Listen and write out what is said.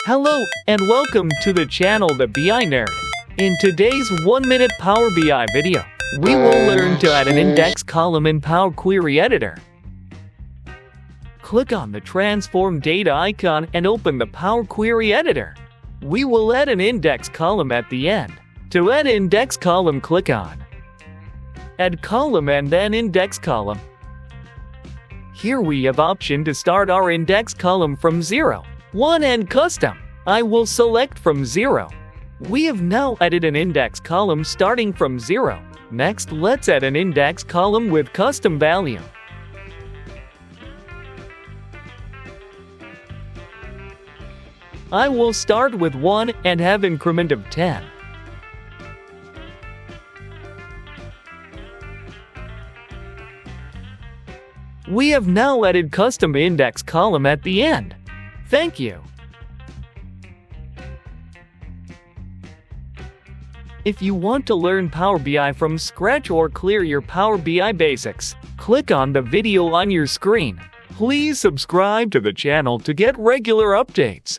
Hello and welcome to the channel The BI Nerd. In today's 1-minute Power BI video, we will learn to add an index column in Power Query Editor. Click on the Transform Data icon and open the Power Query Editor. We will add an index column at the end. To add index column, click on Add Column and then Index Column. Here we have option to start our index column from 0, 1 and Custom. I will select from 0. We have now added an index column starting from 0. Next, let's add an index column with custom value. I will start with 1 and have increment of 10. We have now added custom index column at the end. Thank you. If you want to learn Power BI from scratch or clear your Power BI basics, click on the video on your screen. Please subscribe to the channel to get regular updates.